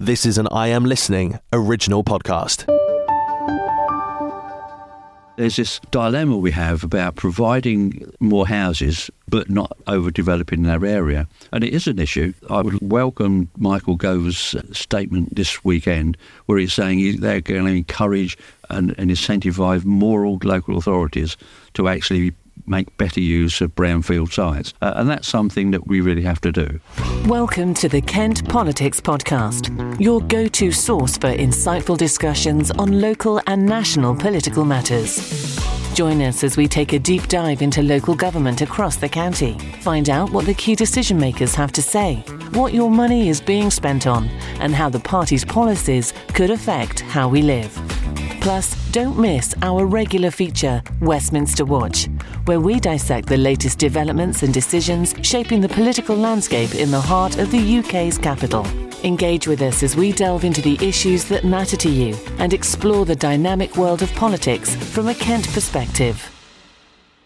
This is an I Am Listening original podcast. There's this dilemma we have about providing more houses but not overdeveloping their area. And it is an issue. I would welcome Michael Gove's statement this weekend where he's saying they're going to encourage and incentivise more local authorities to actually make better use of brownfield sites. And that's something that we really have to do. Welcome to the Kent Politics Podcast, your go-to source for insightful discussions on local and national political matters. Join us as we take a deep dive into local government across the county. Find out what the key decision makers have to say, what your money is being spent on, and how the party's policies could affect how we live. Plus, don't miss our regular feature, Westminster Watch, where we dissect the latest developments and decisions shaping the political landscape in the heart of the UK's capital. Engage with us as we delve into the issues that matter to you and explore the dynamic world of politics from a Kent perspective.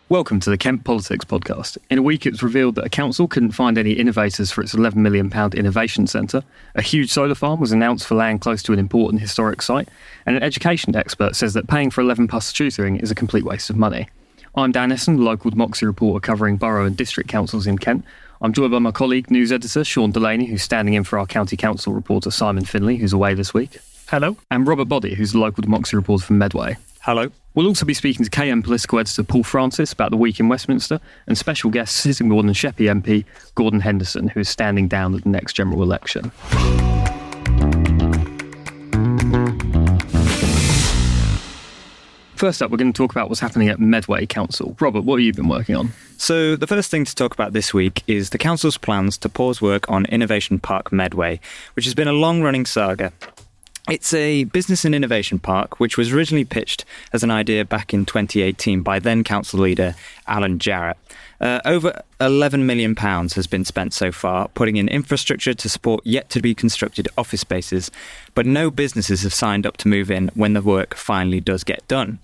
Welcome to the Kent Politics Podcast. In a week, it was revealed that a council couldn't find any innovators for its £11 million innovation centre. A huge solar farm was announced for land close to an important historic site. And an education expert says that paying for 11 plus tutoring is a complete waste of money. I'm Dan Essen, local democracy reporter covering borough and district councils in Kent. I'm joined by my colleague, news editor Sean Delaney, who's standing in for our county council reporter Simon Finley, who's away this week. Hello. And Robert Boddy, who's the local democracy reporter from Medway. Hello. We'll also be speaking to KM political editor Paul Francis about the week in Westminster and special guest sitting Gordon MP Gordon Henderson, who is standing down at the next general election. First up, we're going to talk about what's happening at Medway Council. Robert, what have you been working on? So the first thing to talk about this week is the council's plans to pause work on Innovation Park Medway, which has been a long-running saga. It's a business and innovation park which was originally pitched as an idea back in 2018 by then council leader Alan Jarrett. Over £11 million has been spent so far, putting in infrastructure to support yet to be constructed office spaces, but no businesses have signed up to move in when the work finally does get done.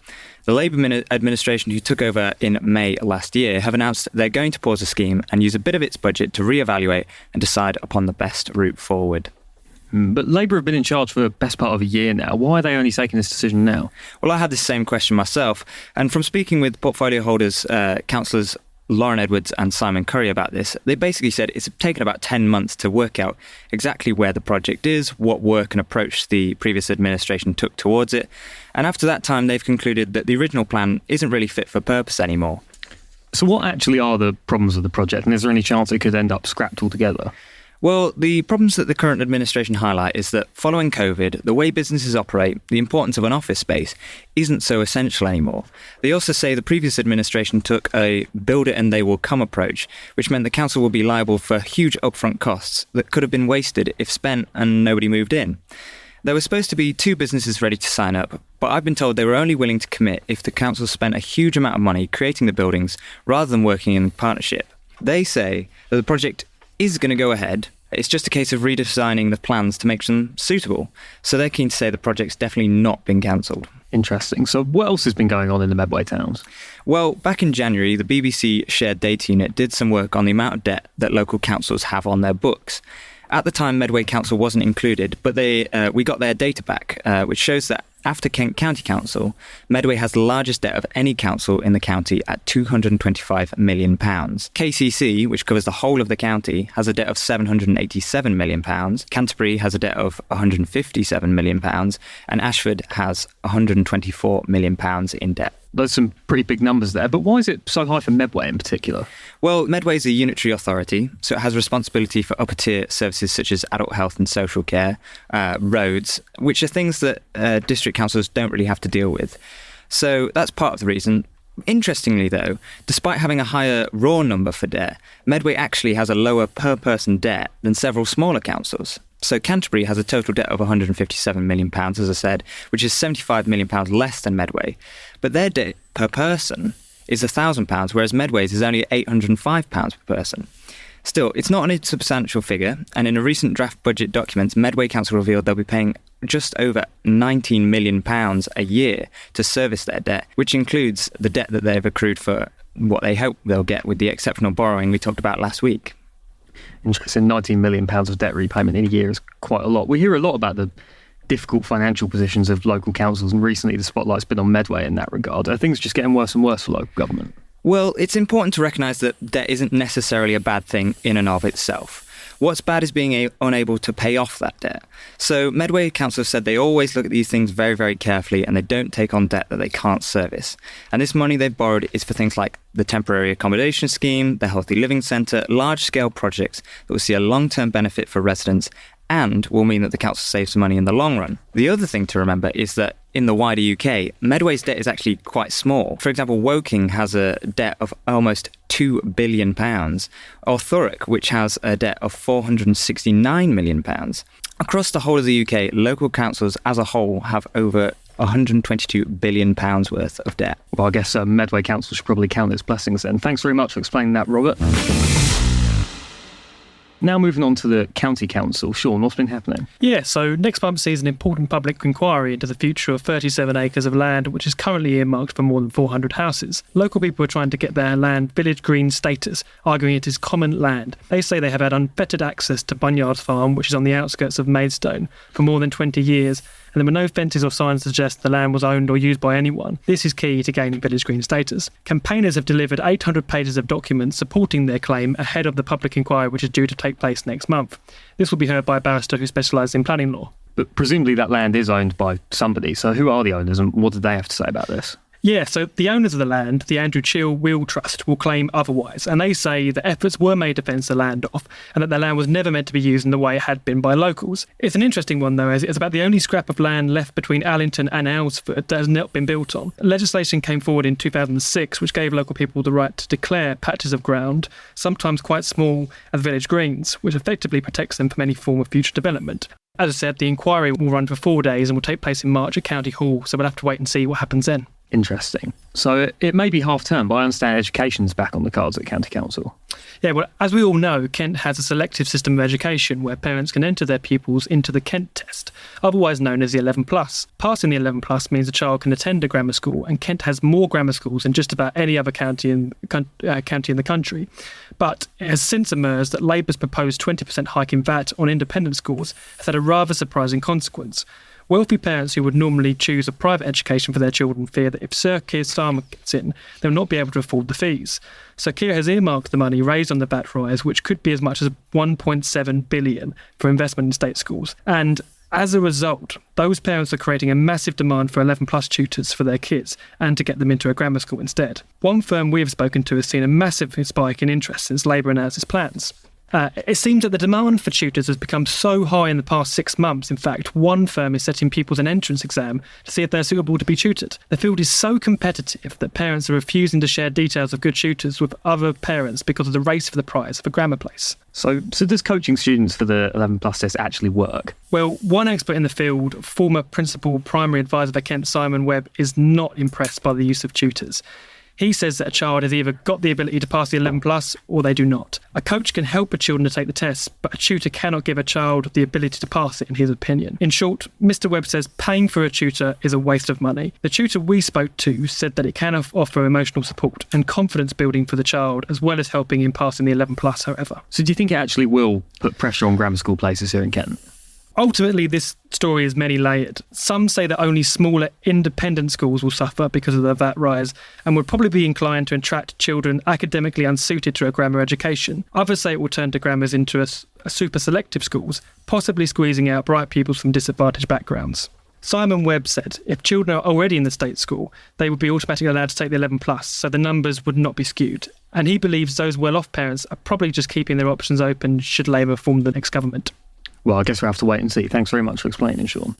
The Labour administration who took over in May last year have announced they're going to pause the scheme and use a bit of its budget to reevaluate and decide upon the best route forward. But Labour have been in charge for the best part of a year now. Why are they only taking this decision now? Well, I had this same question myself. And from speaking with portfolio holders, councillors Lauren Edwards and Simon Curry about this, they basically said it's taken about 10 months to work out exactly where the project is, what work and approach the previous administration took towards it. And after that time, they've concluded that the original plan isn't really fit for purpose anymore. So what actually are the problems of the project? And is there any chance it could end up scrapped altogether? Well, the problems that the current administration highlight is that following COVID, the way businesses operate, the importance of an office space isn't so essential anymore. They also say the previous administration took a build it and they will come approach, which meant the council will be liable for huge upfront costs that could have been wasted if spent and nobody moved in. There were supposed to be 2 businesses ready to sign up, but I've been told they were only willing to commit if the council spent a huge amount of money creating the buildings rather than working in partnership. They say that the project is going to go ahead. It's just a case of redesigning the plans to make them suitable. So they're keen to say the project's definitely not been cancelled. Interesting. So what else has been going on in the Medway towns? Well, back in January, the BBC Shared Data Unit did some work on the amount of debt that local councils have on their books. At the time, Medway Council wasn't included, but we got their data back, which shows that after Kent County Council, Medway has the largest debt of any council in the county at £225 million. KCC, which covers the whole of the county, has a debt of £787 million. Canterbury has a debt of £157 million. And Ashford has £124 million in debt. Those are some pretty big numbers there, but why is it so high for Medway in particular? Well, Medway is a unitary authority, so it has responsibility for upper-tier services such as adult health and social care, roads, which are things that district councils don't really have to deal with. So that's part of the reason. Interestingly, though, despite having a higher raw number for debt, Medway actually has a lower per-person debt than several smaller councils. So Canterbury has a total debt of £157 million, as I said, which is £75 million less than Medway. But their debt per person is £1,000, whereas Medway's is only £805 per person. Still, it's not an insubstantial figure, and in a recent draft budget document, Medway Council revealed they'll be paying just over £19 million a year to service their debt, which includes the debt that they've accrued for what they hope they'll get with the exceptional borrowing we talked about last week. Interesting. £19 million of debt repayment in a year is quite a lot. We hear a lot about the difficult financial positions of local councils, and recently the spotlight's been on Medway in that regard. Are things just getting worse and worse for local government? Well, it's important to recognise that debt isn't necessarily a bad thing in and of itself. What's bad is being unable to pay off that debt. So Medway Council said they always look at these things very, very carefully, and they don't take on debt that they can't service. And this money they've borrowed is for things like the temporary accommodation scheme, the healthy living centre, large-scale projects that will see a long-term benefit for residents and will mean that the council saves money in the long run. The other thing to remember is that in the wider UK, Medway's debt is actually quite small. For example, Woking has a debt of almost £2 billion, or Thurrock, which has a debt of £469 million. Across the whole of the UK, local councils as a whole have over £122 billion worth of debt. Well, I guess Medway Council should probably count its blessings then. Thanks very much for explaining that, Robert. Now moving on to the County Council. Sean, what's been happening? Yeah, so next month sees an important public inquiry into the future of 37 acres of land, which is currently earmarked for more than 400 houses. Local people are trying to get their land village green status, arguing it is common land. They say they have had unfettered access to Bunyard Farm, which is on the outskirts of Maidstone, for more than 20 years, and there were no fences or signs to suggest the land was owned or used by anyone. This is key to gaining village green status. Campaigners have delivered 800 pages of documents supporting their claim ahead of the public inquiry, which is due to take place next month. This will be heard by a barrister who specialises in planning law. But presumably that land is owned by somebody, so who are the owners and what do they have to say about this? Yeah, so the owners of the land, the Andrew Chill Will Trust, will claim otherwise, and they say that efforts were made to fence the land off and that the land was never meant to be used in the way it had been by locals. It's an interesting one, though, as it's about the only scrap of land left between Allington and Aylesford that has not been built on. Legislation came forward in 2006, which gave local people the right to declare patches of ground, sometimes quite small, as village greens, which effectively protects them from any form of future development. As I said, the inquiry will run for 4 days and will take place in March at County Hall, so we'll have to wait and see what happens then. Interesting. So it may be half-term, but I understand education's back on the cards at County Council. Yeah, well, as we all know, Kent has a selective system of education where parents can enter their pupils into the Kent test, otherwise known as the 11 Plus. Passing the 11 Plus means a child can attend a grammar school, and Kent has more grammar schools than just about any other county in the country. But it has since emerged that Labour's proposed 20% hike in VAT on independent schools has had a rather surprising consequence. Wealthy parents who would normally choose a private education for their children fear that if Sir Keir Starmer gets in, they'll not be able to afford the fees. So Keir has earmarked the money raised on the VAT rise, which could be as much as £1.7 billion for investment in state schools. And as a result, those parents are creating a massive demand for 11 plus tutors for their kids and to get them into a grammar school instead. One firm we have spoken to has seen a massive spike in interest since Labour announced its plans. It seems that the demand for tutors has become so high in the past 6 months. In fact, one firm is setting pupils an entrance exam to see if they're suitable to be tutored. The field is so competitive that parents are refusing to share details of good tutors with other parents because of the race for the prize of a grammar place. So does coaching students for the 11 Plus test actually work? Well, one expert in the field, former principal primary advisor for Kent, Simon Webb, is not impressed by the use of tutors. He says that a child has either got the ability to pass the 11 plus or they do not. A coach can help a children to take the test, but a tutor cannot give a child the ability to pass it, in his opinion. In short, Mr. Webb says paying for a tutor is a waste of money. The tutor we spoke to said that it can offer emotional support and confidence building for the child, as well as helping in passing the 11 plus, however. So do you think it actually will put pressure on grammar school places here in Kent? Ultimately, this story is many layered. Some say that only smaller independent schools will suffer because of the VAT rise and would probably be inclined to attract children academically unsuited to a grammar education. Others say it will turn to grammars into a super selective schools, possibly squeezing out bright pupils from disadvantaged backgrounds. Simon Webb said if children are already in the state school, they would be automatically allowed to take the 11 plus, so the numbers would not be skewed. And he believes those well-off parents are probably just keeping their options open should Labour form the next government. Well, I guess we'll have to wait and see. Thanks very much for explaining, Sean.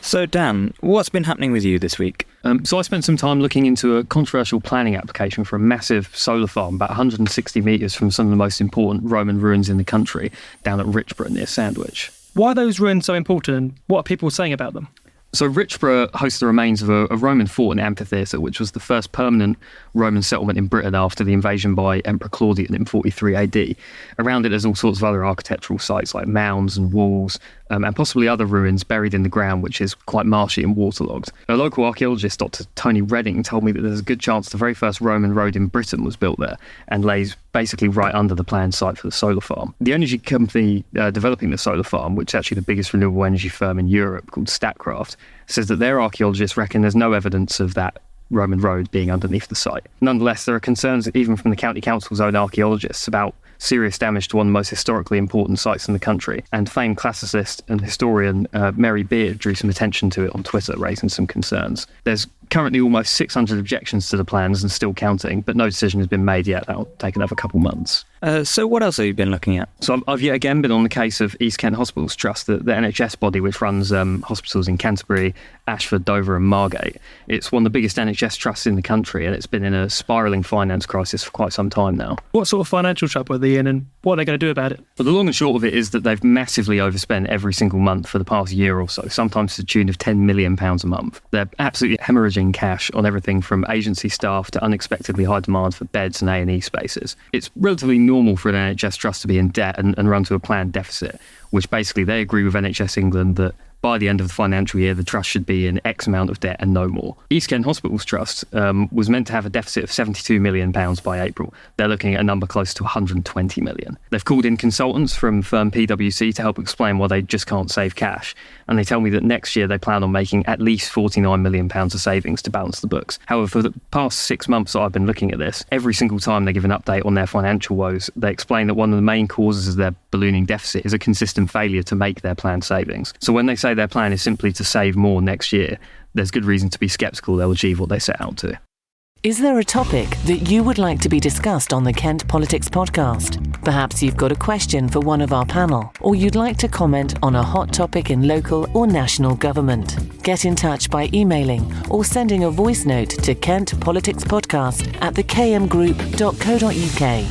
So, Dan, what's been happening with you this week? So I spent some time looking into a controversial planning application for a massive solar farm about 160 metres from some of the most important Roman ruins in the country, down at Richborough near Sandwich. Why are those ruins so important and what are people saying about them? So Richborough hosts the remains of a Roman fort and amphitheatre, which was the first permanent Roman settlement in Britain after the invasion by Emperor Claudian in 43 AD. Around it there's all sorts of other architectural sites like mounds and walls, and possibly other ruins buried in the ground, which is quite marshy and waterlogged. A local archaeologist, Dr. Tony Redding, told me that there's a good chance the very first Roman road in Britain was built there and lays basically right under the planned site for the solar farm. The energy company developing the solar farm, which is actually the biggest renewable energy firm in Europe, called Statkraft, says that their archaeologists reckon there's no evidence of that Roman road being underneath the site. Nonetheless, there are concerns even from the county council's own archaeologists about serious damage to one of the most historically important sites in the country, and famed classicist and historian Mary Beard drew some attention to it on Twitter, raising some concerns. There's currently almost 600 objections to the plans and still counting, but no decision has been made yet. That'll take another couple months. So what else have you been looking at? So I've yet again been on the case of East Kent Hospitals Trust, the NHS body which runs hospitals in Canterbury, Ashford, Dover and Margate. It's one of the biggest NHS trusts in the country, and it's been in a spiralling finance crisis for quite some time now. What sort of financial trouble are they in, and what are they going to do about it? But the long and short of it is that they've massively overspent every single month for the past year or so, sometimes to the tune of £10 million a month. They're absolutely hemorrhaging cash on everything from agency staff to unexpectedly high demand for beds and A&E spaces. It's relatively normal for an NHS trust to be in debt and run to a planned deficit, which basically they agree with NHS England that by the end of the financial year, the trust should be in X amount of debt and no more. East Kent Hospitals Trust was meant to have a deficit of £72 million by April. They're looking at a number close to £120 million. They've called in consultants from firm PwC to help explain why they just can't save cash. And they tell me that next year they plan on making at least £49 million of savings to balance the books. However, for the past 6 months that I've been looking at this, every single time they give an update on their financial woes, they explain that one of the main causes of their ballooning deficit is a consistent failure to make their planned savings. So when they say their plan is simply to save more next year, there's good reason to be sceptical they'll achieve what they set out to. Is there a topic that you would like to be discussed on the Kent Politics podcast? Perhaps you've got a question for one of our panel, or you'd like to comment on a hot topic in local or national government. Get in touch by emailing or sending a voice note to kentpoliticspodcast@thekmgroup.co.uk.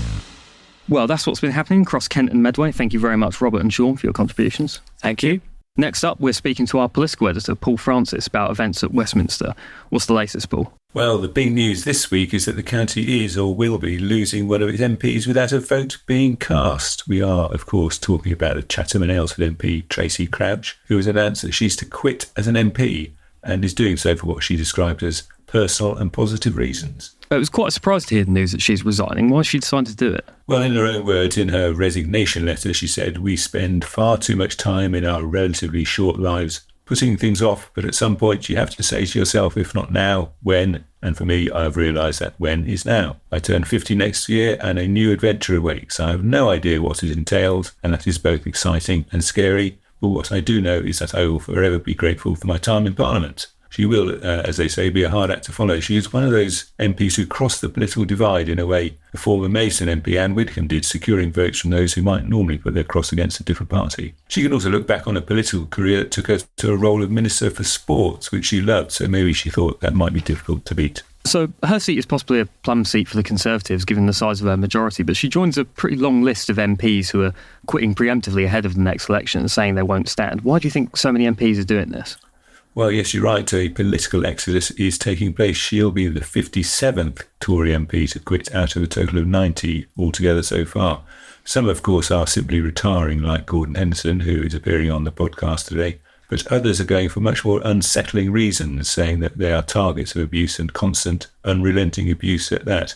Well, that's what's been happening across Kent and Medway. Thank you very much, Robert and Sean, for your contributions. Thank you. Next up, we're speaking to our political editor, Paul Francis, about events at Westminster. What's the latest, Paul? Well, the big news this week is that the county is or will be losing one of its MPs without a vote being cast. We are, of course, talking about the Chatham and Aylesford MP, Tracy Crouch, who has announced that she's to quit as an MP and is doing so for what she described as personal and positive reasons. It was quite a surprise to hear the news that she's resigning. Why she decided to do it? Well, in her own words, in her resignation letter, she said, "We spend far too much time in our relatively short lives putting things off, but at some point you have to say to yourself, if not now, when? And for me, I've realised that when is now. I turn 50 next year and a new adventure awaits. I have no idea what it entails, and that is both exciting and scary, but what I do know is that I will forever be grateful for my time in Parliament." She will, as they say, be a hard act to follow. She is one of those MPs who crossed the political divide in a way the former Mason MP Anne Widdecombe did, securing votes from those who might normally put their cross against a different party. She can also look back on a political career that took her to a role of Minister for Sports, which she loved, so maybe she thought that might be difficult to beat. So her seat is possibly a plum seat for the Conservatives, given the size of her majority, but she joins a pretty long list of MPs who are quitting preemptively ahead of the next election and saying they won't stand. Why do you think so many MPs are doing this? Well, yes, you're right. A political exodus is taking place. She'll be the 57th Tory MP to quit out of a total of 90 altogether so far. Some, of course, are simply retiring, like Gordon Henderson, who is appearing on the podcast today. But others are going for much more unsettling reasons, saying that they are targets of abuse and constant, unrelenting abuse at that.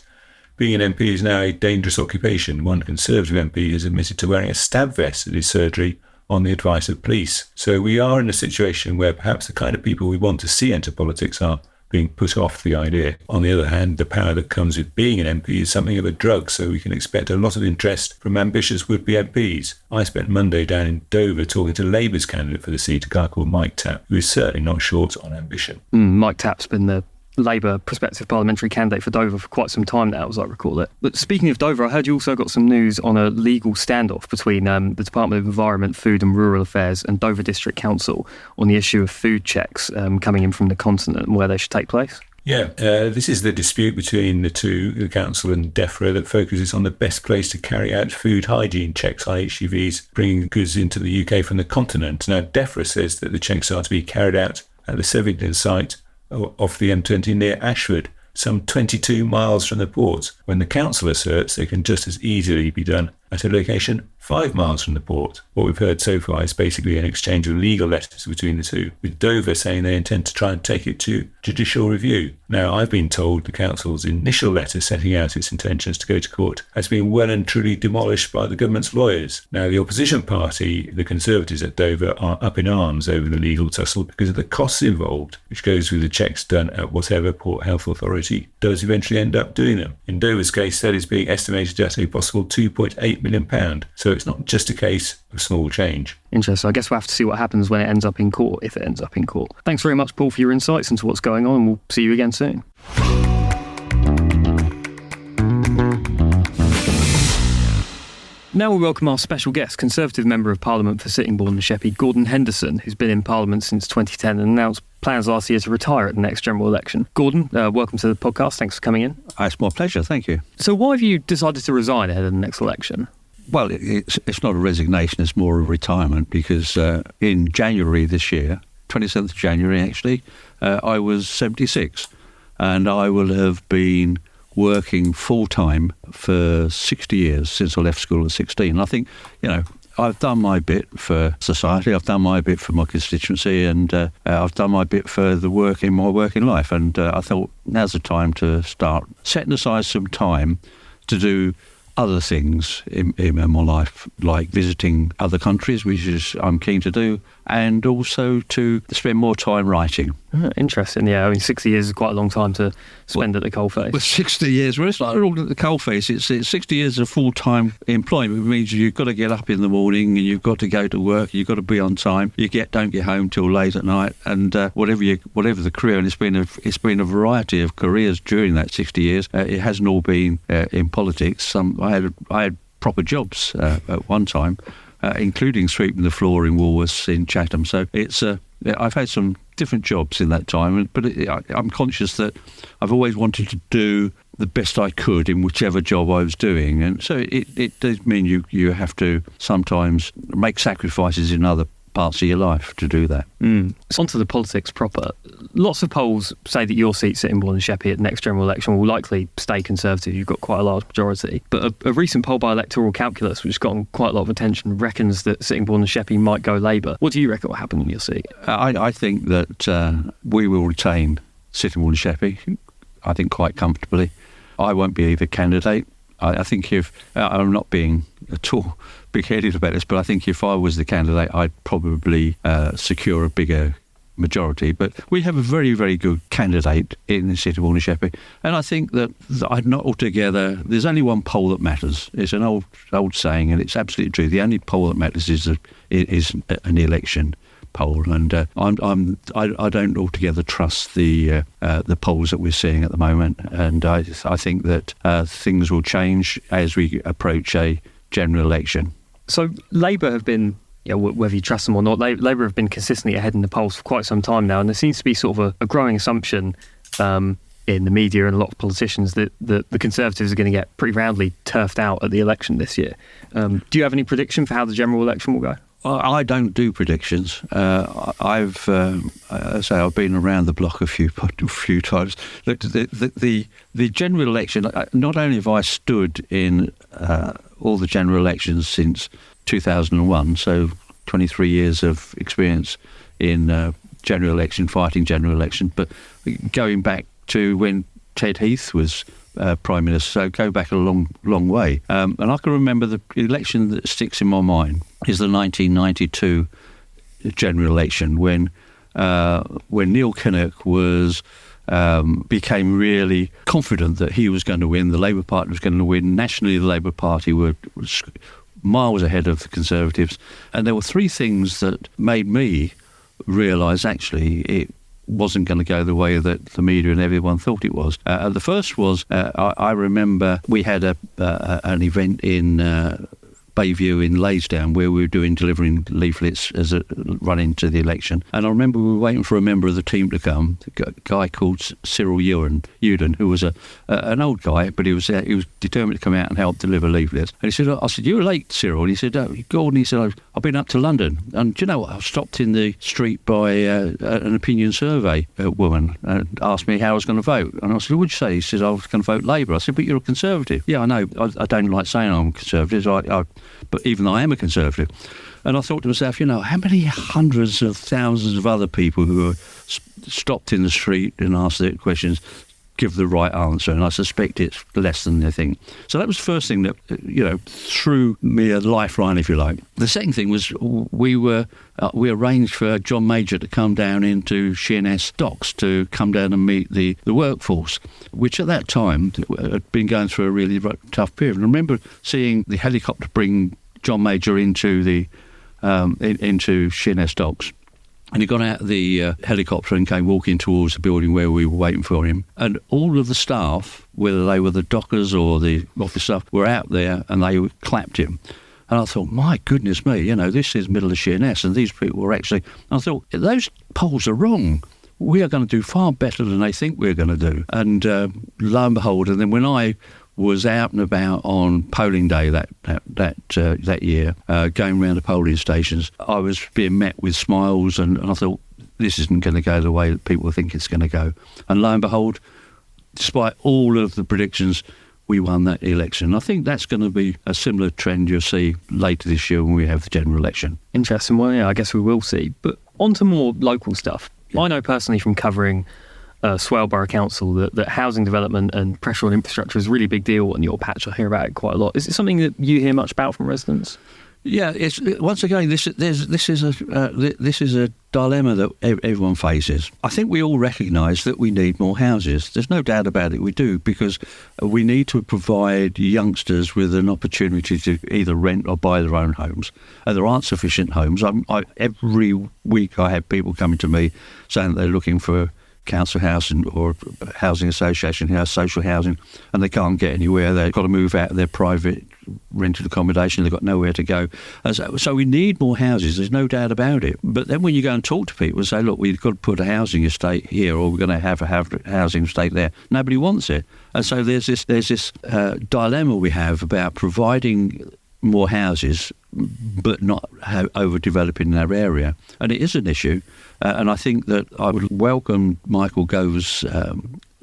Being an MP is now a dangerous occupation. One Conservative MP has admitted to wearing a stab vest at his surgery on the advice of police. So we are in a situation where perhaps the kind of people we want to see enter politics are being put off the idea. On the other hand, the power that comes with being an MP is something of a drug, so we can expect a lot of interest from ambitious would-be MPs. I spent Monday down in Dover talking to Labour's candidate for the seat, a guy called Mike Tapp, who is certainly not short on ambition. Mike Tapp's been the Labour prospective parliamentary candidate for Dover for quite some time now, as I recall it. But speaking of Dover, I heard you also got some news on a legal standoff between the Department of Environment, Food and Rural Affairs and Dover District Council on the issue of food checks coming in from the continent and where they should take place. Yeah, this is the dispute between the two, the council and DEFRA, that focuses on the best place to carry out food hygiene checks on HGVs bringing goods into the UK from the continent. Now, DEFRA says that the checks are to be carried out at the Sevington site off the M20 near Ashford, some 22 miles from the port, when the council asserts they can just as easily be done at a location 5 miles from the port. What we've heard so far is basically an exchange of legal letters between the two, with Dover saying they intend to try and take it to judicial review. Now, I've been told the council's initial letter setting out its intentions to go to court has been well and truly demolished by the government's lawyers. Now, the opposition party, the Conservatives at Dover, are up in arms over the legal tussle because of the costs involved, which goes with the checks done at whatever Port Health Authority does eventually end up doing them. In Dover's case, that is being estimated at a possible £2.8 million. So it's not just a case of small change. Interesting. I guess we'll have to see what happens when it ends up in court, if it ends up in court. Thanks very much, Paul, for your insights into what's going on, and we'll see you again soon. Now we welcome our special guest, Conservative Member of Parliament for Sittingbourne and Sheppey, Gordon Henderson, who's been in Parliament since 2010 and announced plans last year to retire at the next general election. Gordon, welcome to the podcast. Thanks for coming in. It's my pleasure, thank you. So why have you decided to resign ahead of the next election? Well, it's not a resignation, it's more a retirement, because in January this year, 27th of January actually, I was 76, and I will have been working full-time for 60 years since I left school at 16. I think, I've done my bit for society, I've done my bit for my constituency, and I've done my bit for the work in my working life. And I thought now's the time to start setting aside some time to do other things in my life, like visiting other countries, which is I'm keen to do, and also to spend more time writing. Interesting, yeah. I mean, 60 years is quite a long time to spend at the coalface. Well, 60 years, well, it's not all at the coalface. It's 60 years of full-time employment. It means you've got to get up in the morning and you've got to go to work, you've got to be on time. Don't get home till late at night, and whatever the career, and it's been a variety of careers during that 60 years. It hasn't all been in politics. I had proper jobs at one time, including sweeping the floor in Woolworths in Chatham. So I've had some different jobs in that time, but I'm conscious that I've always wanted to do the best I could in whichever job I was doing, and so it does mean you have to sometimes make sacrifices in other parts of your life to do that. So on to the politics proper. Lots of polls say that your seat, Sittingbourne and Sheppey, at the next general election will likely stay Conservative. You've got quite a large majority. But a recent poll by Electoral Calculus, which has gotten quite a lot of attention, reckons that Sittingbourne and Sheppey might go Labour. What do you reckon will happen in your seat? I think that we will retain Sittingbourne and Sheppey, I think quite comfortably. I won't be either candidate. I think I'm not being at all big-headed about this, but I think if I was the candidate, I'd probably secure a bigger majority. But we have a very, very good candidate in Sittingbourne and Sheppey, and I think that I'm not altogether. There's only one poll that matters. It's an old saying, and it's absolutely true. The only poll that matters is an election poll, and I don't altogether trust the polls that we're seeing at the moment, and I think that things will change as we approach a general election. So Labour have been, whether you trust them or not, Labour have been consistently ahead in the polls for quite some time now, and there seems to be sort of a growing assumption in the media and a lot of politicians that the Conservatives are going to get pretty roundly turfed out at the election this year. Do you have any prediction for how the general election will go? I don't do predictions. I've been around the block a few times. Look, the general election. Not only have I stood in all the general elections since 2001, so 23 years of experience in general election, fighting general election, but going back to when Ted Heath was Prime Minister, so go back a long way. And I can remember the election that sticks in my mind is the 1992 general election when Neil Kinnock became really confident that he was going to win, the Labour Party was going to win. Nationally, the Labour Party was miles ahead of the Conservatives. And there were three things that made me realise actually it wasn't going to go the way that the media and everyone thought it was. The first was, I remember we had an event in Bayview in Laysdown, where we were delivering leaflets as a run into the election. And I remember we were waiting for a member of the team to come, a guy called Cyril Uden, who was an old guy, but he was determined to come out and help deliver leaflets. And he said, I said, "You're late, Cyril." And he said, "Gordon," he said, "I've been up to London. And do you know what? I stopped in the street by an opinion survey woman and asked me how I was going to vote. And I said, "What'd you say?" He said, "I was going to vote Labour." I said, "But you're a Conservative." "Yeah, I know. I don't like saying I'm Conservative, but even though I am a Conservative." And I thought to myself, how many hundreds of thousands of other people who are stopped in the street and asked their questions give the right answer, and I suspect it's less than they think. So that was the first thing that, threw me a lifeline, if you like. The second thing was we arranged for John Major to come down into Sheerness Docks to come down and meet the workforce, which at that time had been going through a really tough period. And I remember seeing the helicopter bring John Major into into Sheerness Docks. And he got out of the helicopter and came walking towards the building where we were waiting for him. And all of the staff, whether they were the dockers or the office staff, were out there and they clapped him. And I thought, my goodness me, this is middle of Sheerness, and these people were actually... I thought, those polls are wrong. We are going to do far better than they think we're going to do. And lo and behold, and then when I was out and about on polling day that year, going around the polling stations, I was being met with smiles, and I thought, this isn't going to go the way that people think it's going to go. And lo and behold, despite all of the predictions, we won that election. I think that's going to be a similar trend you'll see later this year when we have the general election. Interesting. Well, yeah, I guess we will see. But on to more local stuff. Yeah. I know personally from covering Swale Borough Council that housing development and pressure on infrastructure is a really big deal in your patch. I hear about it quite a lot. Is it something that you hear much about from residents? Yeah, it's once again this is a dilemma that everyone faces. I think we all recognise that we need more houses. There's no doubt about it. We do, because we need to provide youngsters with an opportunity to either rent or buy their own homes. And there aren't sufficient homes. Every week I have people coming to me saying they're looking for council house or housing association house, social housing, and they can't get anywhere. They've got to move out of their private rented accommodation. They've got nowhere to go. So we need more houses. There's no doubt about it. But then when you go and talk to people and say, look, we've got to put a housing estate here, or we're going to have a housing estate there, nobody wants it. And so there's this dilemma we have about providing more houses but not overdeveloping our area. And it is an issue. And I think that I would welcome Michael Gove's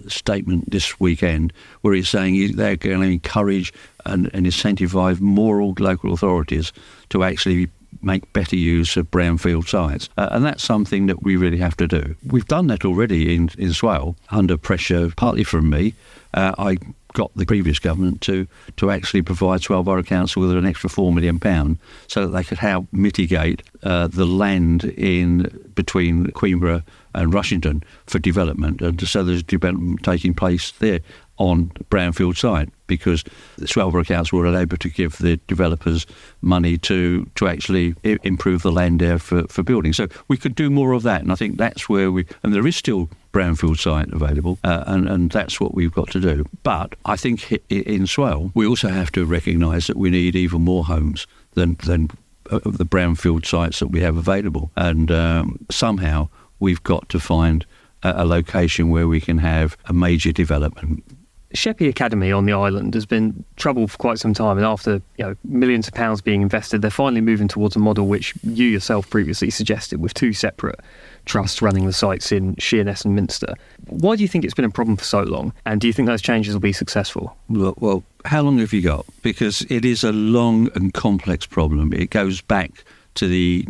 statement this weekend, where he's saying they're going to encourage and incentivise more local authorities to actually make better use of brownfield sites. And that's something that we really have to do. We've done that already in Swale, under pressure, partly from me. I got the previous government to actually provide Swale Borough Council with an extra £4 million so that they could help mitigate the land in between Queenborough and Rushington for development. And so there's development taking place there on brownfield site, because the Swale Borough Council were able to give the developers money to actually improve the land there for building. So we could do more of that, and I think that's where and there is still brownfield site available, and that's what we've got to do. But I think in Swale, we also have to recognise that we need even more homes than the brownfield sites that we have available, and somehow we've got to find a location where we can have a major development. Sheppey Academy on the island has been troubled for quite some time, and after millions of pounds being invested, they're finally moving towards a model which you yourself previously suggested, with two separate trusts running the sites in Sheerness and Minster. Why do you think it's been a problem for so long, and do you think those changes will be successful? Well, how long have you got? Because it is a long and complex problem. It goes back to the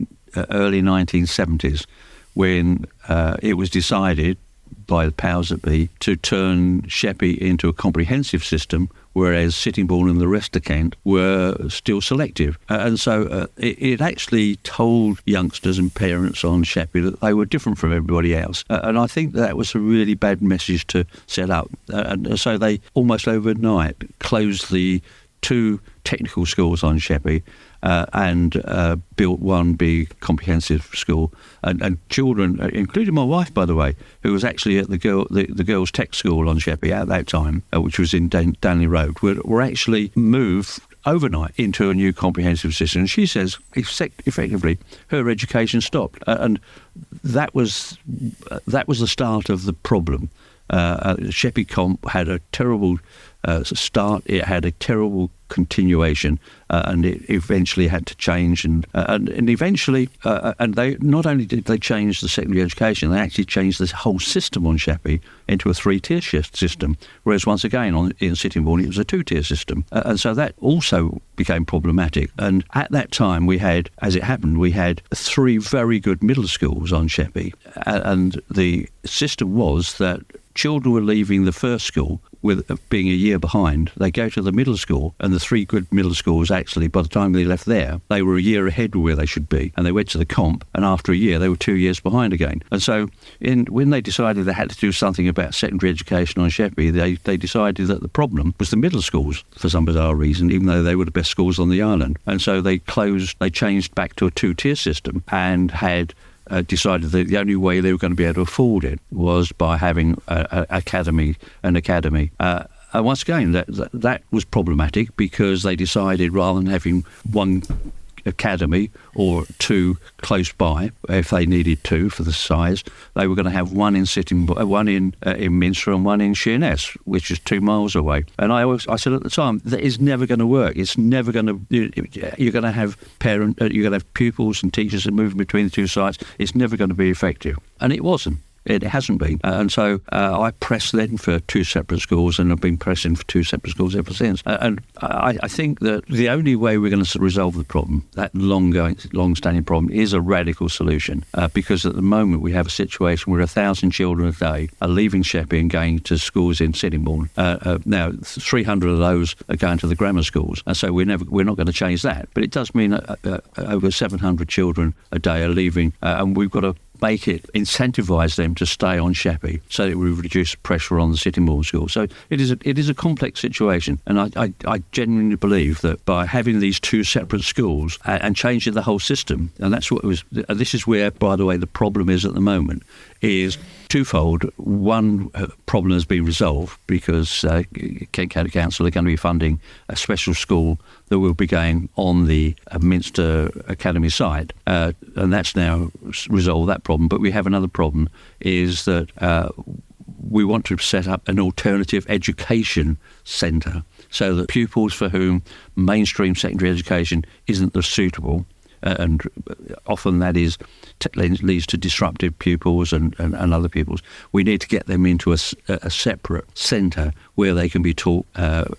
early 1970s when it was decided by the powers that be to turn Sheppey into a comprehensive system, whereas Sittingbourne and the rest of Kent were still selective. And so it actually told youngsters and parents on Sheppey that they were different from everybody else. And I think that was a really bad message to set up. And so they almost overnight closed the two technical schools on Sheppey and built one big comprehensive school. And children, including my wife, by the way, who was actually at the girls' tech school on Sheppey at that time, which was in Danley Road, were actually moved overnight into a new comprehensive system. And she says, effectively, her education stopped. And that was the start of the problem. Sheppey Comp had a terrible start. It had a terrible continuation, and it eventually had to change. And eventually, they not only did they change the secondary education, they actually changed this whole system on Sheppey into a 3-tier system. Whereas once again in Sittingbourne it was a 2-tier system, and so that also became problematic. And at that time we had 3 very good middle schools on Sheppey, and the system was that children were leaving the first school with being a year behind. They go to the middle school, and the 3 good middle schools actually, by the time they left there, they were a year ahead of where they should be. And they went to the comp, and after a year, they were 2 years behind again. And so when they decided they had to do something about secondary education on Sheppey, they decided that the problem was the middle schools for some bizarre reason, even though they were the best schools on the island. And so they changed back to a 2-tier system, and had decided that the only way they were going to be able to afford it was by having an academy. And once again, that was problematic, because they decided rather than having one academy or 2 close by, if they needed 2 for the size, they were going to have one in one in Minster and one in Sheerness, which is 2 miles away. And I said at the time, that is never going to work. It's never going to. You're going to have you're going to have pupils and teachers that move between the 2 sites. It's never going to be effective, and it wasn't. It hasn't been. And so I pressed then for 2 separate schools, and I've been pressing for 2 separate schools ever since. And I think that the only way we're going to resolve the problem, that long-standing problem, is a radical solution. Because at the moment we have a situation where 1,000 children a day are leaving Sheppey and going to schools in Sittingbourne. Now, 300 of those are going to the grammar schools. And so we're not going to change that. But it does mean over 700 children a day are leaving, and we've got to make it incentivise them to stay on Sheppey, so that we reduce pressure on the Sittingbourne school. So it is a complex situation, and I genuinely believe that by having these 2 separate schools and changing the whole system, and that's what it was. This is where, by the way, the problem is at the moment, is twofold. One problem has been resolved, because Kent County Council are going to be funding a special school that will be going on the Minster Academy site, and that's now resolved that problem. But we have another problem, is that we want to set up an alternative education centre, so that pupils for whom mainstream secondary education isn't the suitable, and often that leads to disruptive pupils and other pupils. We need to get them into a separate centre where they can be taught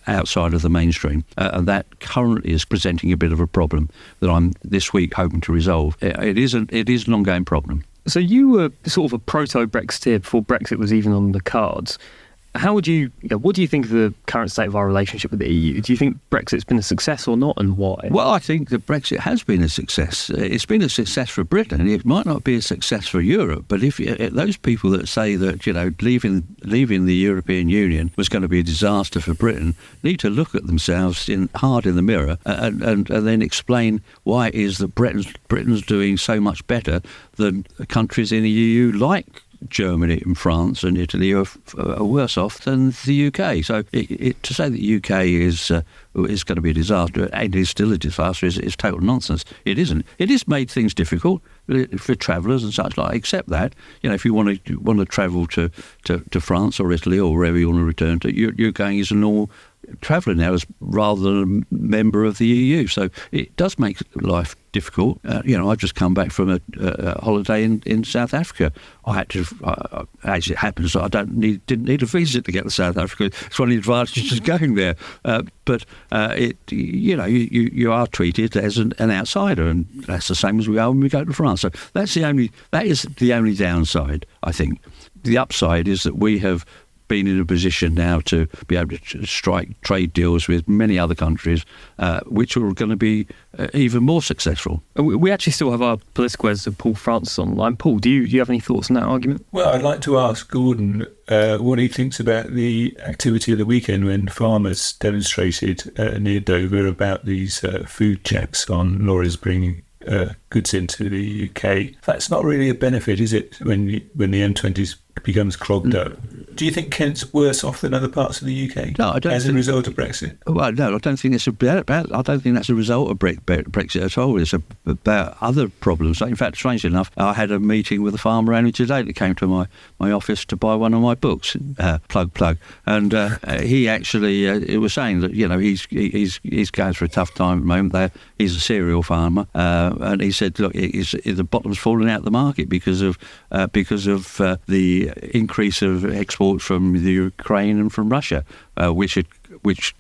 outside of the mainstream. And that currently is presenting a bit of a problem that I'm this week hoping to resolve. It is an ongoing problem. So you were sort of a proto-Brexiteer before Brexit was even on the cards. What do you think of the current state of our relationship with the EU? Do you think Brexit's been a success or not, and why? Well, I think that Brexit has been a success. It's been a success for Britain. It might not be a success for Europe, but if those people that say that leaving the European Union was going to be a disaster for Britain need to look at themselves hard in the mirror and then explain why it is that Britain's doing so much better than countries in the EU like Germany and France and Italy are worse off than the UK. So to say that the UK is going to be a disaster, and is still a disaster, is total nonsense. It isn't. It has made things difficult for travellers and such like. Except that, if you want to travel to France or Italy or wherever you want to return to, you're going as a normal traveller now, as rather than a member of the EU. So it does make life difficult. I've just come back from a holiday in South Africa. I had to, as it happens, I didn't need a visa to get to South Africa. It's one of the advantages of going there. But you are treated as an outsider, and that's the same as we are when we go to France. So that is the only downside, I think. The upside is that we have been in a position now to be able to strike trade deals with many other countries, which are going to be even more successful. We actually still have our political editor, Paul Francis, on the line. Paul, do you have any thoughts on that argument? Well, I'd like to ask Gordon what he thinks about the activity of the weekend when farmers demonstrated near Dover about these food checks on lorries bringing goods into the UK. That's not really a benefit, is it, when the M20 becomes clogged up? Do you think Kent's worse off than other parts of the UK? No, I don't. As a result of Brexit? Well, no, I don't think it's about. I don't think that's a result of Brexit at all. It's about other problems. In fact, strangely enough, I had a meeting with a farmer only today that came to my office to buy one of my books. Plug. And he actually it was saying that he's going through a tough time at the moment. He's a cereal farmer, and he said, look, the bottom's falling out of the market because of the increase of exports from the Ukraine and from Russia, which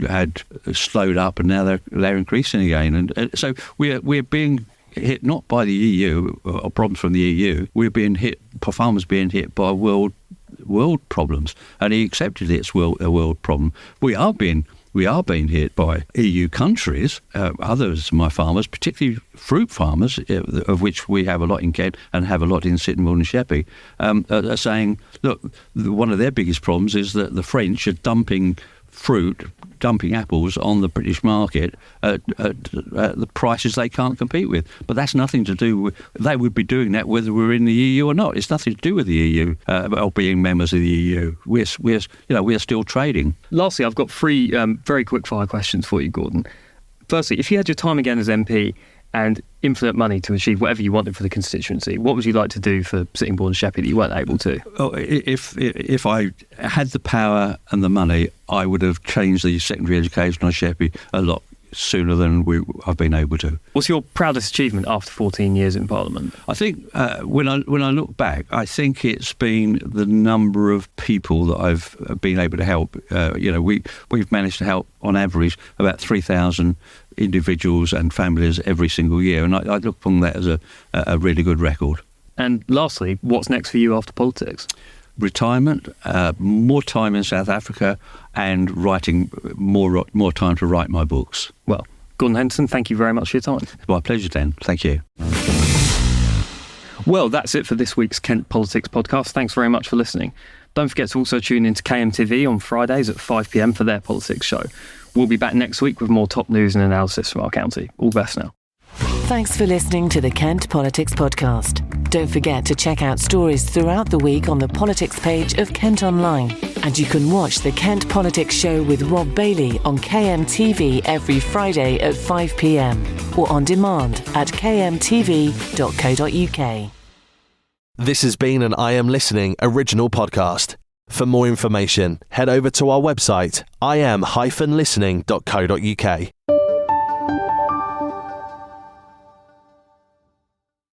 had slowed up, and now they're increasing again. And so we're being hit not by the EU or problems from the EU. We're being hit, farmers being hit by world problems, and he accepted it's a world problem. We are being hit by EU countries, others of my farmers, particularly fruit farmers, of which we have a lot in Kent and have a lot in Sittingbourne and Sheppey, are saying, look, one of their biggest problems is that the French are dumping apples on the British market at the prices they can't compete with. But that's nothing to do with, they would be doing that whether we're in the EU or not. It's nothing to do with the EU or being members of the EU. We're still trading. Lastly, I've got three very quick fire questions for you, Gordon. Firstly, if you had your time again as MP and infinite money to achieve whatever you wanted for the constituency, what would you like to do for Sittingbourne and Sheppey that you weren't able to? Oh, if I had the power and the money, I would have changed the secondary education on Sheppey a lot sooner than I've been able to. What's your proudest achievement after 14 years in Parliament? I think when I look back, I think it's been the number of people that I've been able to help. We've managed to help on average about 3,000 individuals and families every single year, and I look upon that as a really good record. And lastly, what's next for you after politics? Retirement, more time in South Africa, and writing more time to write my books. Well, Gordon Henderson, thank you very much for your time. It's my pleasure, Dan. Thank you. Well, that's it for this week's Kent Politics podcast. Thanks very much for listening. Don't forget to also tune into KMTV on Fridays at 5 p.m. for their politics show. We'll be back next week with more top news and analysis from our county. All the best now. Thanks for listening to the Kent Politics Podcast. Don't forget to check out stories throughout the week on the politics page of Kent Online. And you can watch the Kent Politics Show with Rob Bailey on KMTV every Friday at 5 p.m. or on demand at kmtv.co.uk. This has been an I Am Listening original podcast. For more information, head over to our website, im-listening.co.uk.